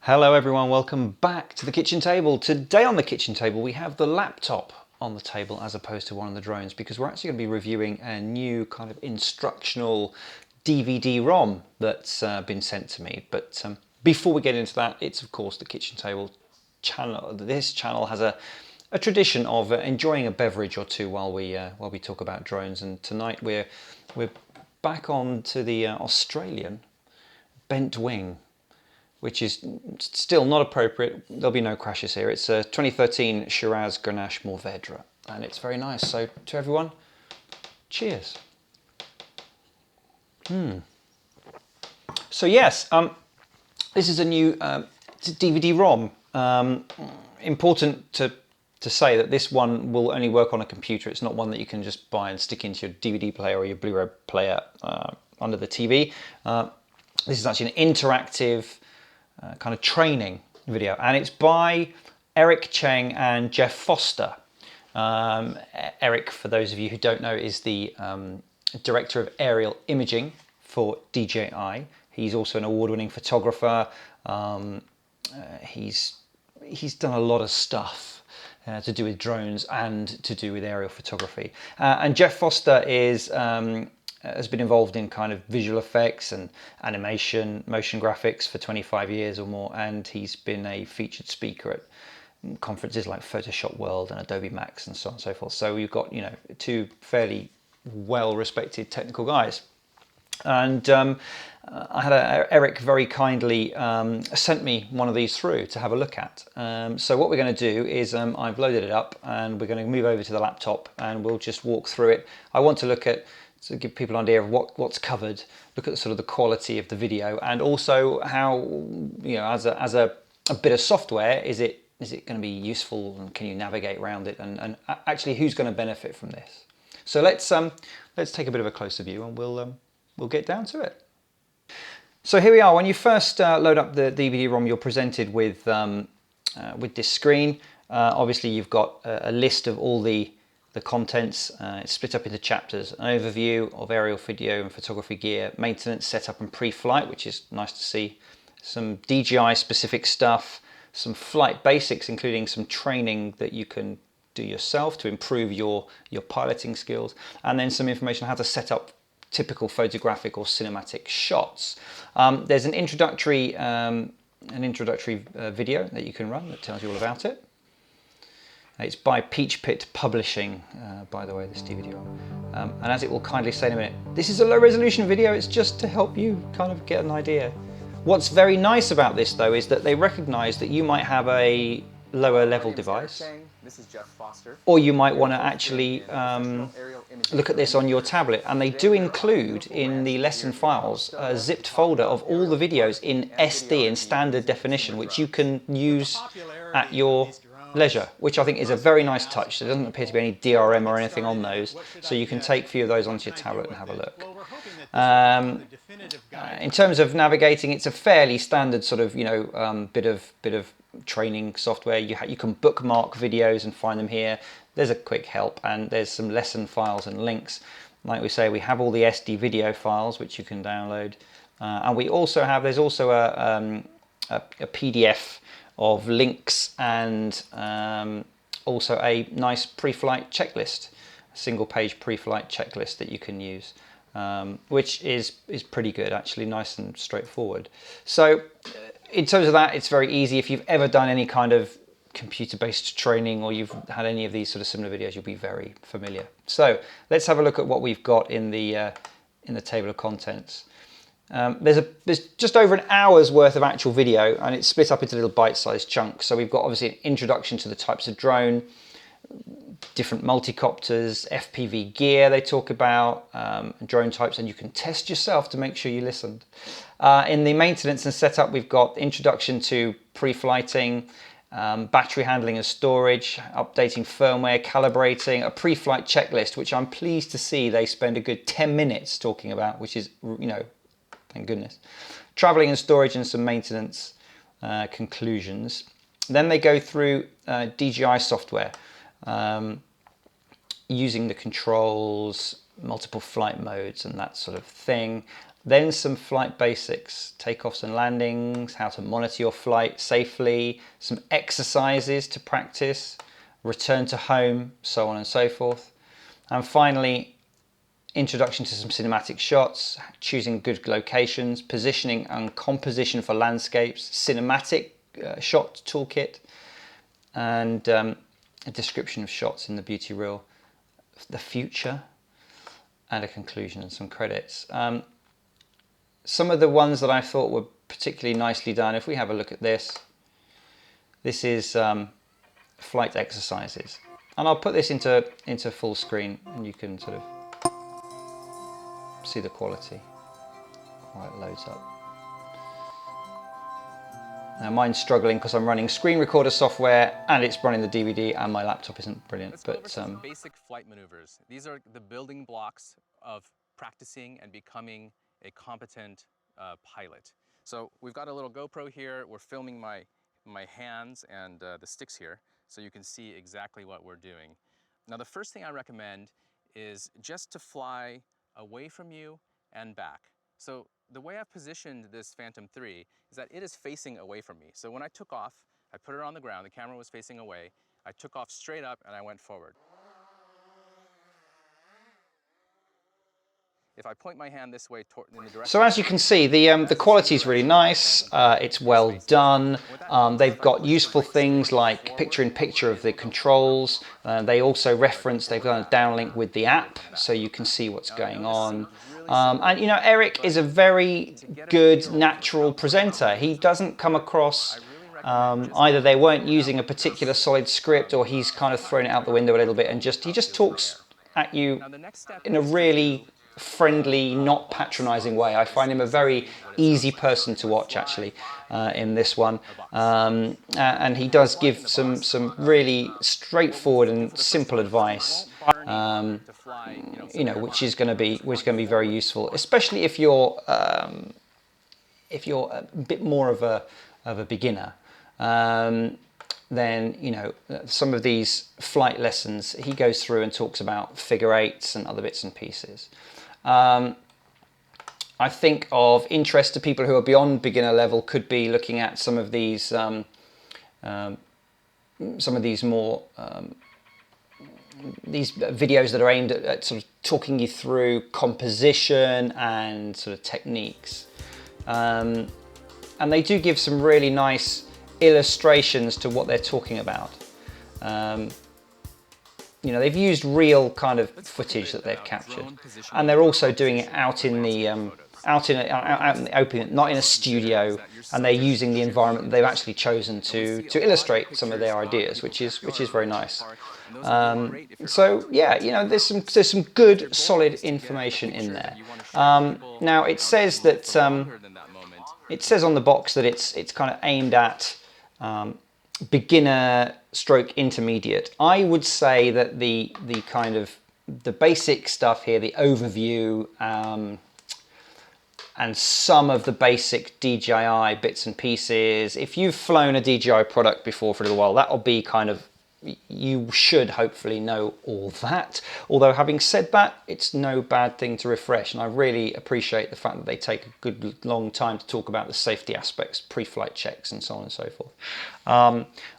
Hello everyone, welcome back to the kitchen table. Today on the kitchen table we have the laptop on the table as opposed to one of the drones, because we're actually going to be reviewing a new kind of instructional DVD-ROM that's been sent to me. But before we get into that, it's of course the kitchen table channel. This channel has a tradition of enjoying a beverage or two while we talk about drones, and tonight we're back on to the Australian bent wing, which is still not appropriate. There'll be no crashes here. It's a 2013 Shiraz Grenache Mourvedre, and it's very nice. So to everyone, cheers. So yes, this is a new DVD-ROM. Important to say that this one will only work on a computer. It's not one that you can just buy and stick into your DVD player or your Blu-ray player under the TV. This is actually an interactive kind of training video, and it's by Eric Cheng and Jeff Foster. Eric, for those of you who don't know, is the director of aerial imaging for DJI. He's also an award-winning photographer. He's done a lot of stuff to do with drones and to do with aerial photography. And Jeff Foster has been involved in kind of visual effects and animation, motion graphics for 25 years or more, and he's been a featured speaker at conferences like Photoshop World and Adobe Max and so on and so forth. So you've got, two fairly well-respected technical guys. And I had Eric very kindly sent me one of these through to have a look at. So what we're going to do is I've loaded it up, and we're going to move over to the laptop and we'll just walk through it. I want to look at, to give people an idea of what's covered, look at the quality of the video, and also how, as a bit of software, is it going to be useful, and can you navigate around it, and actually who's going to benefit from this. So let's take a bit of a closer view, and we'll get down to it. So here we are. When you first load up the DVD-ROM, you're presented with this screen. Obviously you've got a list of all the contents. It's split up into chapters: an overview of aerial video and photography gear, maintenance, setup and pre-flight, which is nice to see, some DJI specific stuff, some flight basics, including some training that you can do yourself to improve your piloting skills, and then some information on how to set up typical photographic or cinematic shots. There's an introductory video that you can run that tells you all about it. It's by Peachpit Publishing, by the way, this DVD-ROM. And as it will kindly say in a minute, this is a low-resolution video. It's just to help you kind of get an idea. What's very nice about this, though, is that they recognise that you might have a lower-level device, this is Jeff Foster, or you might want to actually look at this on your tablet. And they do include in the lesson files a zipped folder of all the videos in SD, in standard definition, which you can use at your leisure, which I think is a very nice touch. There doesn't appear to be any DRM or anything on those, so you can take a few of those onto your tablet and have a look. In terms of navigating, it's a fairly standard sort of bit of training software. You can bookmark videos and find them here. There's a quick help, and there's some lesson files and links. Like we say, we have all the SD video files which you can download, and there's also a PDF of links, and also a nice pre-flight checklist, a single-page pre-flight checklist that you can use, which is pretty good, actually, nice and straightforward. So in terms of that, it's very easy. If you've ever done any kind of computer-based training, or you've had any of these sort of similar videos, you'll be very familiar. So let's have a look at what we've got in the table of contents. There's just over an hour's worth of actual video, and it's split up into little bite-sized chunks. So we've got obviously an introduction to the types of drone, different multicopters, FPV gear they talk about, drone types, and you can test yourself to make sure you listened. In the maintenance and setup, we've got introduction to pre-flighting, battery handling and storage, updating firmware, calibrating, a pre-flight checklist, which I'm pleased to see they spend a good 10 minutes talking about, which is, thank goodness. Traveling and storage, and some maintenance conclusions. Then they go through DJI software, using the controls, multiple flight modes and that sort of thing. Then some flight basics, takeoffs and landings, how to monitor your flight safely, some exercises to practice, return to home, so on and so forth. And finally, introduction to some cinematic shots, choosing good locations, positioning and composition for landscapes, cinematic shot toolkit, and a description of shots in the beauty reel, the future, and a conclusion and some credits. Some of the ones that I thought were particularly nicely done, if we have a look at this, this is flight exercises. And I'll put this into full screen and you can sort of see the quality while it loads up. Now mine's struggling because I'm running screen recorder software and it's running the DVD and my laptop isn't brilliant. Let's go over some basic flight maneuvers. These are the building blocks of practicing and becoming a competent pilot. So we've got a little GoPro here. We're filming my hands and the sticks here so you can see exactly what we're doing. Now the first thing I recommend is just to fly away from you and back. So the way I've positioned this Phantom 3 is that it is facing away from me. So when I took off, I put it on the ground, the camera was facing away, I took off straight up and I went forward. If I point my hand this way in the direction... So as you can see, the quality is really nice, it's well done. They've got useful things like picture-in-picture of the controls. They also reference, they've done a downlink with the app, so you can see what's going on. And you know, Eric is a very good, natural presenter. He doesn't come across... either they weren't using a particular solid script or he's kind of thrown it out the window a little bit and he just talks at you in a really friendly, not patronizing way. I find him a very easy person to watch actually in this one, and he does give some really straightforward and simple advice, you know, which is going to be very useful, especially if you're a bit more of a beginner. Then, you know, some of these flight lessons he goes through and talks about figure eights and other bits and pieces. I think of interest to people who are beyond beginner level could be looking at some of these more these videos that are aimed at sort of talking you through composition and sort of techniques, and they do give some really nice illustrations to what they're talking about. You know, they've used real kind of footage that they've captured, and they're also doing it out in the out in the open, not in a studio, and they're using the environment that they've actually chosen to illustrate some of their ideas, which is very nice. So yeah, you know, there's some good solid information in there. Now it says that it says on the box that it's kind of aimed at beginner stroke intermediate. I would say that the kind of the basic stuff here, the overview, and some of the basic DJI bits and pieces. If you've flown a DJI product before for a little while, that'll be kind of, you should hopefully know all that. Although having said that, it's no bad thing to refresh, and I really appreciate the fact that they take a good long time to talk about the safety aspects, pre-flight checks and so on and so forth.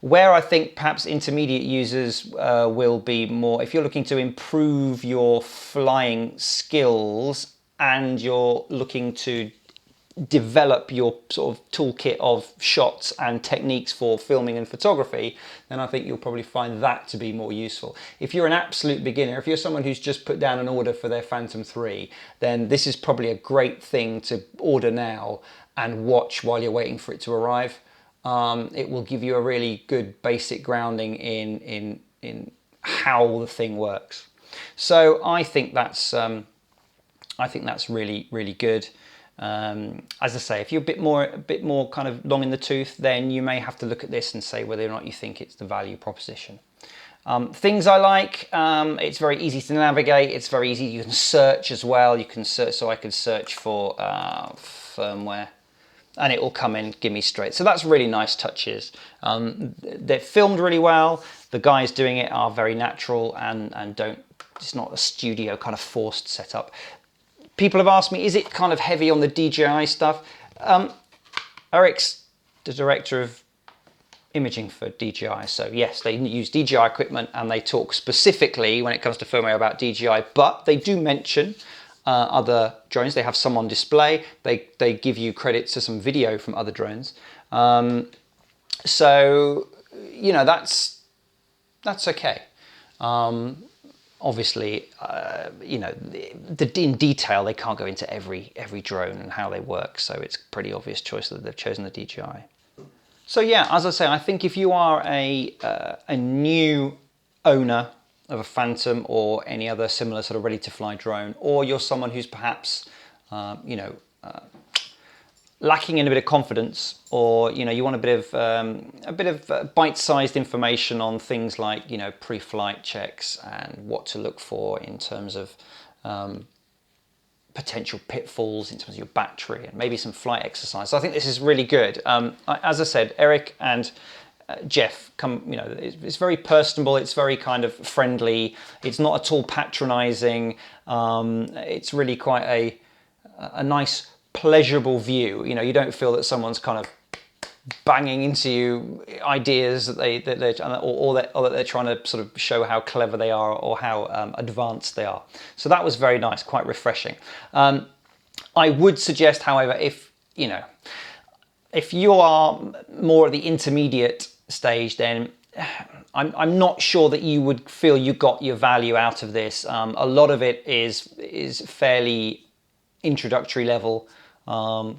Where I think perhaps intermediate users will be more, if you're looking to improve your flying skills and you're looking to develop your sort of toolkit of shots and techniques for filming and photography, then I think you'll probably find that to be more useful. If you're an absolute beginner, if you're someone who's just put down an order for their Phantom 3, then this is probably a great thing to order now and watch while you're waiting for it to arrive. It will give you a really good basic grounding in how the thing works. So I think that's really, really good. As I say, if you're a bit more kind of long in the tooth, then you may have to look at this and say whether or not you think it's the value proposition. Things I like, it's very easy to navigate, it's very easy, you can search as well, you can search, so I could search for firmware, and it will come in, give me straight. So that's really nice touches. They're filmed really well. The guys doing it are very natural and don't, it's not a studio kind of forced setup. People have asked me, is it kind of heavy on the DJI stuff? Eric's the director of imaging for DJI, so yes, they use DJI equipment and they talk specifically when it comes to firmware about DJI, but they do mention other drones. They have some on display. They give you credits to some video from other drones. So, you know, that's okay. Obviously, you know, in detail, they can't go into every drone and how they work. So it's a pretty obvious choice that they've chosen the DJI. So yeah, as I say, I think if you are a new owner of a Phantom or any other similar sort of ready-to-fly drone, or you're someone who's perhaps, you know, lacking in a bit of confidence, or you know, you want a bit of bite-sized information on things like, you know, pre-flight checks and what to look for in terms of potential pitfalls in terms of your battery and maybe some flight exercise. So I think this is really good. As I said, Eric and Jeff come, you know, it's very personable, it's very kind of friendly, it's not at all patronizing. It's really quite a nice, pleasurable view. You know, you don't feel that someone's kind of banging into you ideas that they're trying to sort of show how clever they are or how advanced they are. So that was very nice, quite refreshing. I would suggest, however, if you know, if you are more at the intermediate stage, then I'm not sure that you would feel you got your value out of this. A lot of it is fairly introductory level.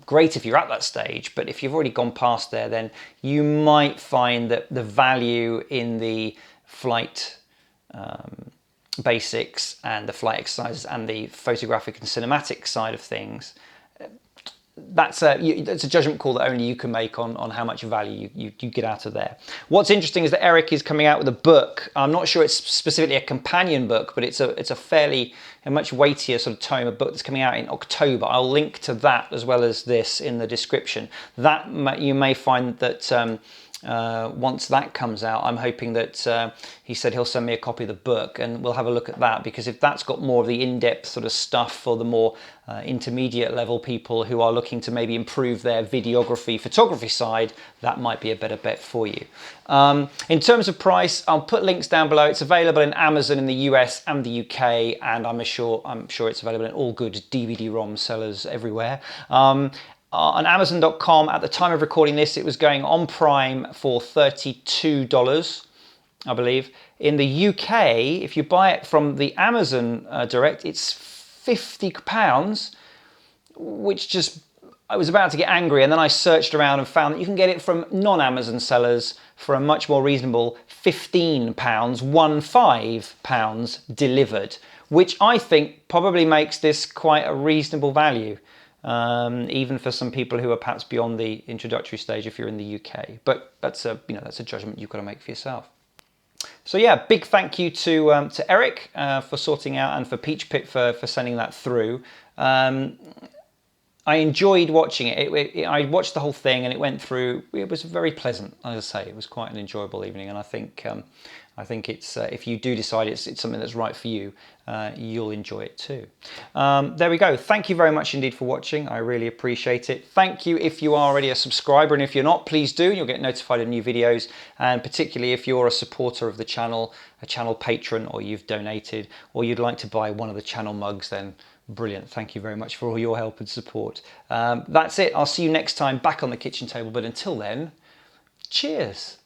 Great if you're at that stage, but if you've already gone past there, then you might find that the value in the flight basics and the flight exercises and the photographic and cinematic side of things, that's a judgment call that only you can make on how much value you get out of there. What's interesting is that Eric is coming out with a book. I'm not sure it's specifically a companion book, but it's a much weightier sort of tome, a book that's coming out in October. I'll link to that as well as this in the description. That you may find that once that comes out, I'm hoping that he said he'll send me a copy of the book and we'll have a look at that, because if that's got more of the in-depth sort of stuff for the more intermediate level people who are looking to maybe improve their videography, photography side, that might be a better bet for you. In terms of price, I'll put links down below. It's available in Amazon in the US and the UK, and I'm sure it's available in all good DVD-ROM sellers everywhere. On Amazon.com, at the time of recording this, it was going on Prime for $32, I believe. In the UK, if you buy it from the Amazon Direct, it's £50, which just, I was about to get angry, and then I searched around and found that you can get it from non-Amazon sellers for a much more reasonable £15, £15 delivered, which I think probably makes this quite a reasonable value. Even for some people who are perhaps beyond the introductory stage if you're in the UK. But that's a judgment you've got to make for yourself. So yeah, big thank you to Eric for sorting out, and for Peachpit for sending that through. I enjoyed watching it. I watched the whole thing and it went through. It was very pleasant, as I say. It was quite an enjoyable evening, and I think it's if you do decide it's something that's right for you, you'll enjoy it too. There we go. Thank you very much indeed for watching. I really appreciate it. Thank you if you are already a subscriber, and if you're not, please do. You'll get notified of new videos, and particularly if you're a supporter of the channel, a channel patron, or you've donated, or you'd like to buy one of the channel mugs, then brilliant. Thank you very much for all your help and support. That's it. I'll see you next time back on the kitchen table, but until then, cheers.